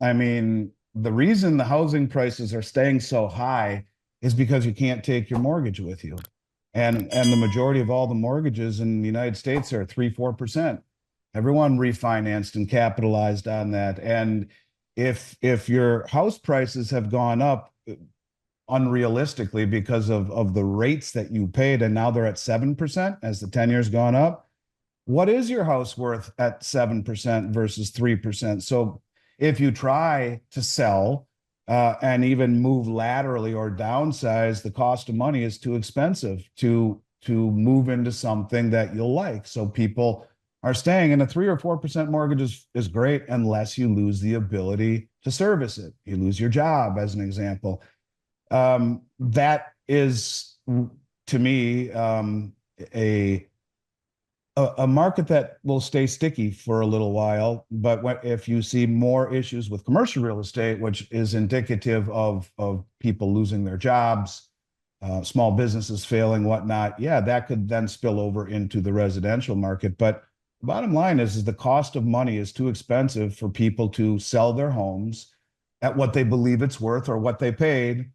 I mean, the reason the housing prices are staying so high is because you can't take your mortgage with you. And the majority of all the mortgages in the United States are 3-4%. Everyone refinanced and capitalized on that. And if your house prices have gone up unrealistically because of the rates that you paid, and now they're at 7% as the 10 years gone up, what is your house worth at 7% versus 3%? So if you try to sell and even move laterally or downsize, the cost of money is too expensive to move into something that you'll like. So people are staying, and a 3 or 4% mortgage is great unless you lose the ability to service it. You lose your job, as an example. That is, to me, a a market that will stay sticky for a little while. But if you see more issues with commercial real estate, which is indicative of people losing their jobs, small businesses failing, whatnot, yeah, that could then spill over into the residential market. But the bottom line is the cost of money is too expensive for people to sell their homes at what they believe it's worth or what they paid,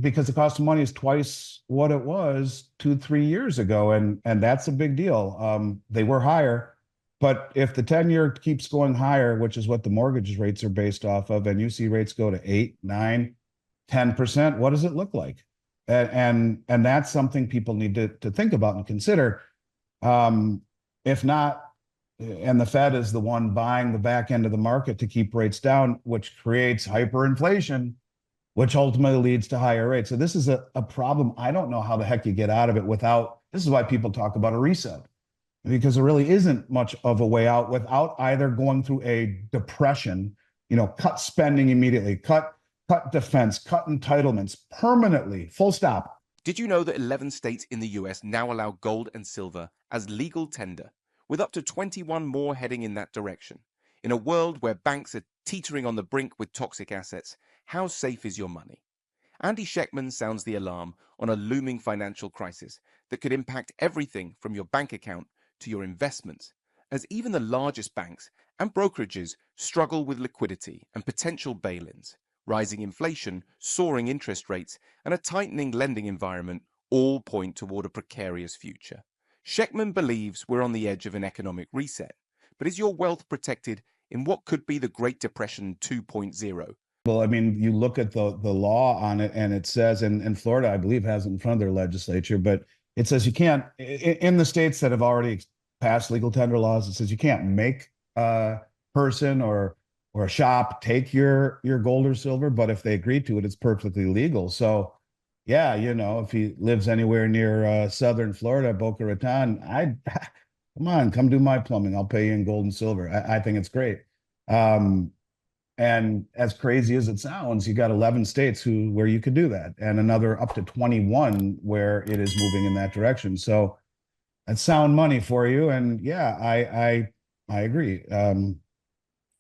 because the cost of money is twice what it was 2, 3 years ago, and that's a big deal. They were higher, but if the 10-year keeps going higher, which is what the mortgage rates are based off of, and you see rates go to 8, 9, 10%, what does it look like? And that's something people need to think about and consider. If not, and the Fed is the one buying the back end of the market to keep rates down, which creates hyperinflation, which ultimately leads to higher rates. So this is a problem. I don't know how the heck you get out of it without, this is why people talk about a reset, because there really isn't much of a way out without either going through a depression, cut spending immediately, cut defense, cut entitlements permanently, full stop. Did you know that 11 states in the US now allow gold and silver as legal tender, with up to 21 more heading in that direction? In a world where banks are teetering on the brink with toxic assets, how safe is your money? Andy Schectman sounds the alarm on a looming financial crisis that could impact everything from your bank account to your investments, as even the largest banks and brokerages struggle with liquidity and potential bail-ins. Rising inflation, soaring interest rates, and a tightening lending environment all point toward a precarious future. Schectman believes we're on the edge of an economic reset, but is your wealth protected in what could be the Great Depression 2.0? Well, I mean, you look at the law on it, and it says, and Florida, I believe, has it in front of their legislature, but it says you can't, in the states that have already passed legal tender laws, it says you can't make a person or a shop take your gold or silver, but if they agree to it, it's perfectly legal. So, yeah, if he lives anywhere near southern Florida, Boca Raton, I come on, come do my plumbing. I'll pay you in gold and silver. I think it's great. Um, and as crazy as it sounds, you got 11 states where you could do that, and another up to 21 where it is moving in that direction. So that's sound money for you. And yeah, I agree.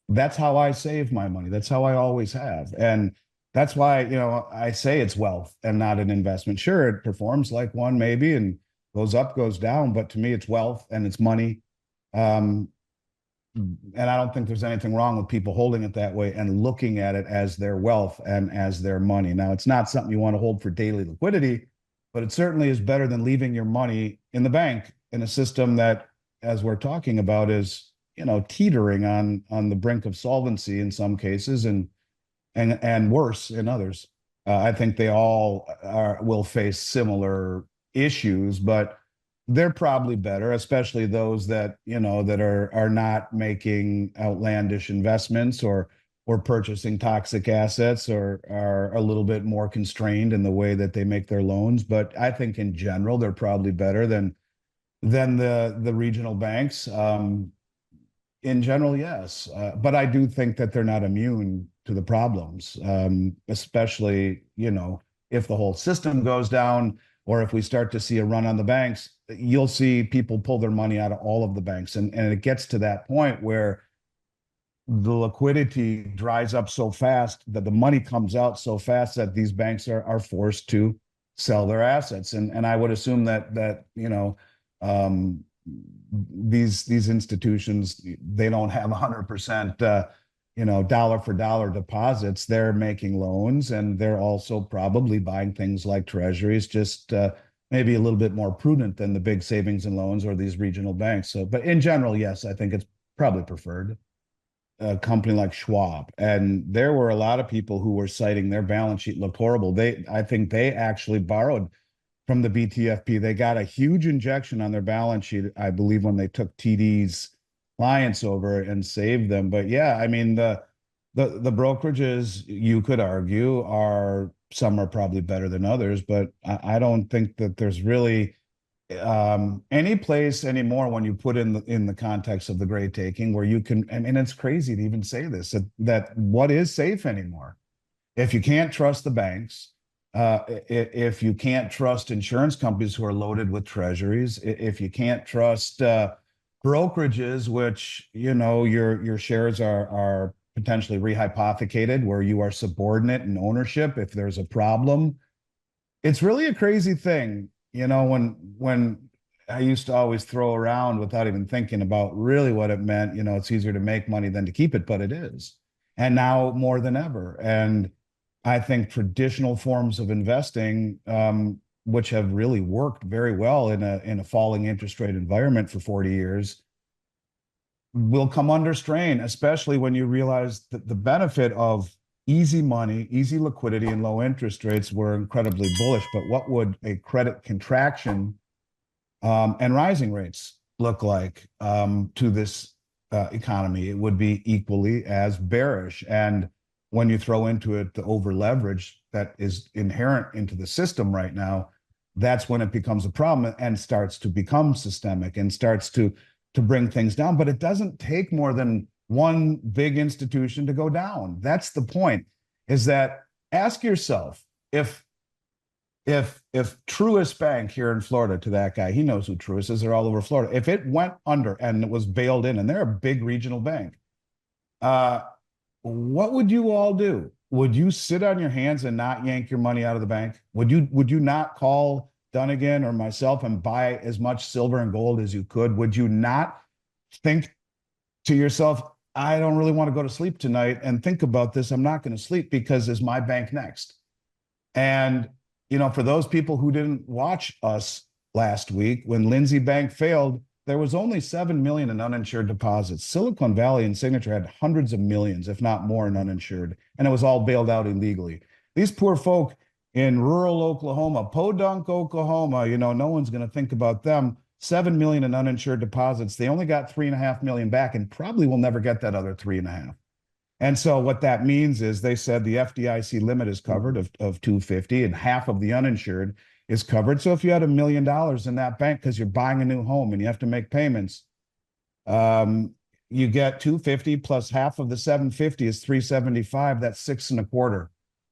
That's how I save my money. That's how I always have. And that's why, I say it's wealth and not an investment. Sure, it performs like one maybe and goes up, goes down, but to me, it's wealth and it's money. Um, and I don't think there's anything wrong with people holding it that way and looking at it as their wealth and as their money. Now, it's not something you want to hold for daily liquidity, but it certainly is better than leaving your money in the bank in a system that, as we're talking about, is teetering on the brink of solvency in some cases, and worse in others. I think they all will face similar issues, but they're probably better, especially those that that are not making outlandish investments or purchasing toxic assets, or are a little bit more constrained in the way that they make their loans. But I think in general they're probably better than the regional banks. In general, yes. But I do think that they're not immune to the problems, especially, if the whole system goes down, or if we start to see a run on the banks, you'll see people pull their money out of all of the banks. And it gets to that point where the liquidity dries up so fast that the money comes out so fast that these banks are forced to sell their assets. And I would assume that these institutions, they don't have 100% dollar for dollar deposits, they're making loans, and they're also probably buying things like treasuries, just maybe a little bit more prudent than the big savings and loans or these regional banks. So, but in general, yes, I think it's probably preferred a company like Schwab. And there were a lot of people who were citing their balance sheet looked horrible. I think they actually borrowed from the BTFP. They got a huge injection on their balance sheet, I believe, when they took TD's clients over and saved them. But yeah, I mean, the brokerages, you could argue, are some are probably better than others, but I don't think that there's really any place anymore when you put in the context of the great taking where you can, and it's crazy to even say this, that what is safe anymore? If you can't trust the banks, if you can't trust insurance companies who are loaded with treasuries, if you can't trust brokerages, which your shares are potentially rehypothecated, where you are subordinate in ownership if there's a problem, it's really a crazy thing. When I used to always throw around without even thinking about really what it meant, it's easier to make money than to keep it, but it is. And now more than ever. And I think traditional forms of investing, which have really worked very well in a falling interest rate environment for 40 years, will come under strain, especially when you realize that the benefit of easy money, easy liquidity, and low interest rates were incredibly bullish. But what would a credit contraction and rising rates look like to this economy? It would be equally as bearish. And when you throw into it the over leverage that is inherent into the system right now, that's when it becomes a problem and starts to become systemic and starts to bring things down. But it doesn't take more than one big institution to go down. That's the point, is that ask yourself if Truist Bank here in Florida, to that guy, he knows who Truist is, they're all over Florida. If it went under and it was bailed in, and they're a big regional bank, what would you all do? Would you sit on your hands and not yank your money out of the bank? Would you not call Dunnigan or myself and buy as much silver and gold as you could? Would you not think to yourself, I don't really want to go to sleep tonight and think about this. I'm not going to sleep because is my bank next? And, for those people who didn't watch us last week, when Lindsay Bank failed, there was only 7 million in uninsured deposits. Silicon Valley and Signature had hundreds of millions, if not more, in uninsured, and it was all bailed out illegally. These poor folk in rural Oklahoma, Podunk, Oklahoma, no one's going to think about them. 7 million in uninsured deposits. They only got 3.5 million back and probably will never get that other 3.5. And so what that means is they said the FDIC limit is covered of 250 and half of the uninsured is covered. So if you had $1 million in that bank because you're buying a new home and you have to make payments, you get 250 plus half of the 750 is 375. That's 6.25.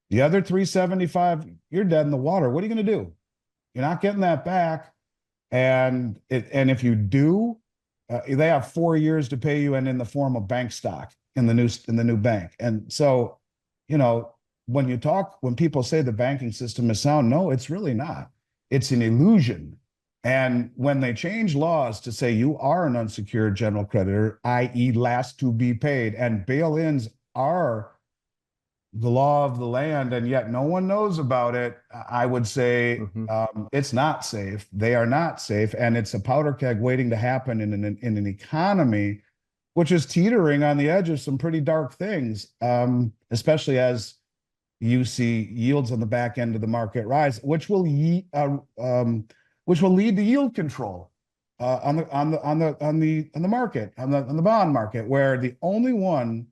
The other 375, you're dead in the water. What are you going to do? You're not getting that back. And if you do, they have 4 years to pay you, and in the form of bank stock in the new bank. And so, when people say the banking system is sound, no, it's really not. It's an illusion. And when they change laws to say you are an unsecured general creditor, i.e., last to be paid, and bail-ins are the law of the land, and yet no one knows about it, I would say it's not safe. They are not safe, and it's a powder keg waiting to happen in an economy which is teetering on the edge of some pretty dark things, especially as you see yields on the back end of the market rise, which will lead to yield control on the market, on the bond market, where the only one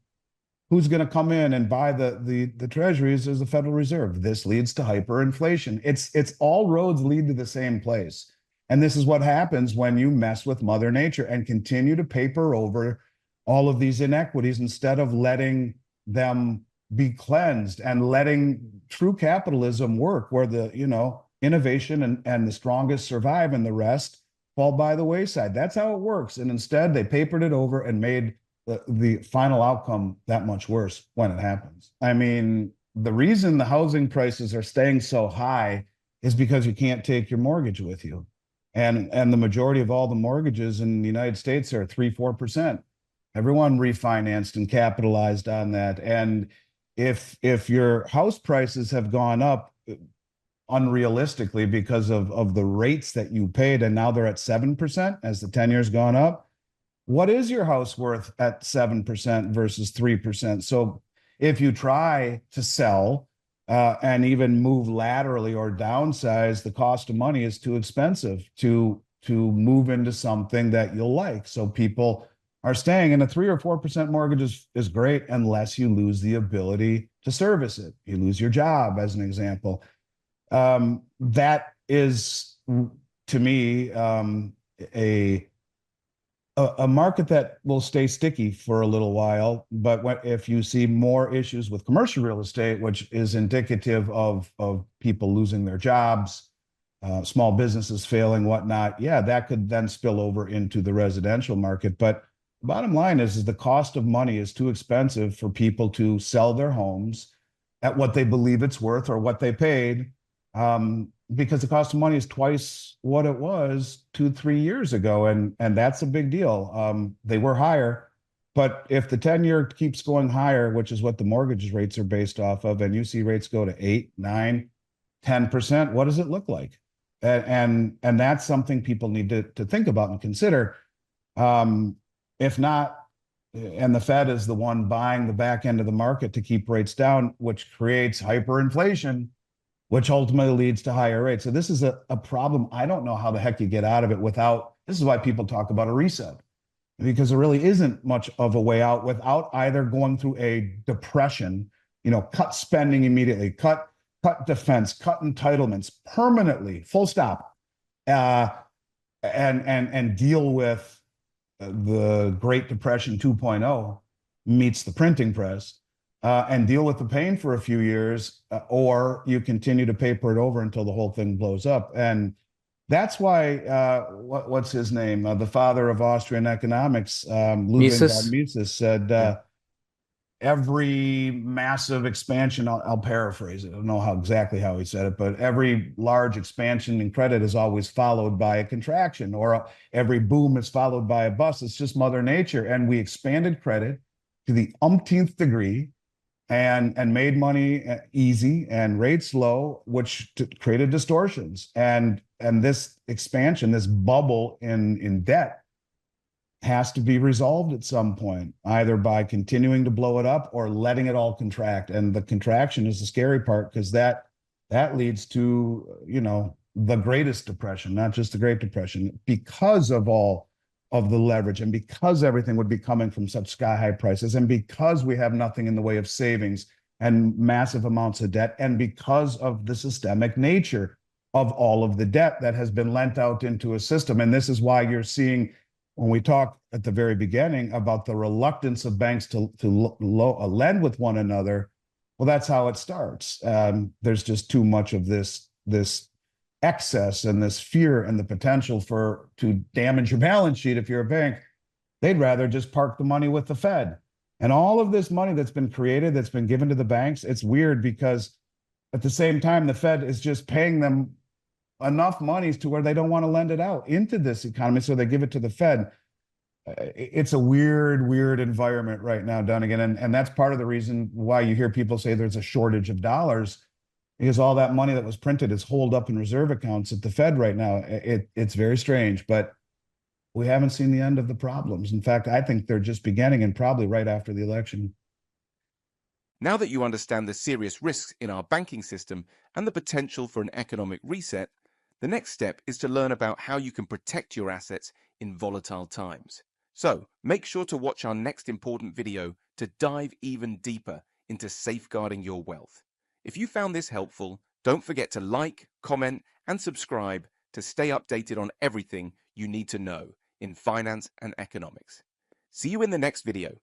who's going to come in and buy the treasuries is the Federal Reserve. This leads to hyperinflation. It's all roads lead to the same place. And this is what happens when you mess with Mother Nature and continue to paper over all of these inequities instead of letting them be cleansed and letting true capitalism work, where the innovation and the strongest survive and the rest fall by the wayside. That's how it works. And instead they papered it over and made the final outcome that much worse when it happens. I mean, the reason the housing prices are staying so high is because you can't take your mortgage with you. And the majority of all the mortgages in the United States are 3-4%. Everyone refinanced and capitalized on that. And if your house prices have gone up unrealistically because of the rates that you paid, and now they're at 7% as the 10 years gone up, what is your house worth at 7% versus 3%? So if you try to sell and even move laterally or downsize, the cost of money is too expensive to move into something that you'll like. So people are staying, and a 3 or 4% mortgage is great unless you lose the ability to service it. You lose your job, as an example. That is, to me, a market that will stay sticky for a little while. But if you see more issues with commercial real estate, which is indicative of people losing their jobs, small businesses failing, whatnot, yeah, that could then spill over into the residential market. But bottom line is the cost of money is too expensive for people to sell their homes at what they believe it's worth or what they paid, because the cost of money is twice what it was 2, 3 years ago, and that's a big deal. They were higher, but if the 10-year keeps going higher, which is what the mortgage rates are based off of, and you see rates go to 8, 9, 10%, what does it look like? And that's something people need to think about and consider. If not, and the Fed is the one buying the back end of the market to keep rates down, which creates hyperinflation, which ultimately leads to higher rates. So this is a problem. I don't know how the heck you get out of it without, this is why people talk about a reset, because there really isn't much of a way out without either going through a depression, cut spending immediately, cut defense, cut entitlements permanently, full stop, and deal with the Great Depression 2.0 meets the printing press, and deal with the pain for a few years, or you continue to paper it over until the whole thing blows up. And that's why, what's his name? The father of Austrian economics, Ludwig von Mises. Mises, said, Yeah. every massive expansion, I'll paraphrase it, I don't know exactly how he said it, but every large expansion in credit is always followed by a contraction, or every boom is followed by a bust. It's just Mother Nature. And we expanded credit to the umpteenth degree and made money easy and rates low, which created distortions. And this expansion, this bubble in debt, has to be resolved at some point, either by continuing to blow it up or letting it all contract. And the contraction is the scary part, because that leads to, the greatest depression, not just the Great Depression, because of all of the leverage, and because everything would be coming from such sky high prices, and because we have nothing in the way of savings and massive amounts of debt, and because of the systemic nature of all of the debt that has been lent out into a system. And this is why you're seeing, when we talk at the very beginning about the reluctance of banks to lend with one another, well, that's how it starts. There's just too much of this excess and this fear and the potential to damage your balance sheet. If you're a bank, they'd rather just park the money with the Fed. And all of this money that's been created, that's been given to the banks, it's weird, because at the same time, the Fed is just paying them enough monies to where they don't want to lend it out into this economy, so they give it to the Fed. It's a weird environment right now, Dunnigan, and that's part of the reason why you hear people say there's a shortage of dollars, because all that money that was printed is holed up in reserve accounts at the Fed right now. It's very strange, but we haven't seen the end of the problems. In fact, I think they're just beginning, and probably right after the election. Now that you understand the serious risks in our banking system and the potential for an economic reset, the next step is to learn about how you can protect your assets in volatile times. So make sure to watch our next important video to dive even deeper into safeguarding your wealth. If you found this helpful, don't forget to like, comment, and subscribe to stay updated on everything you need to know in finance and economics. See you in the next video.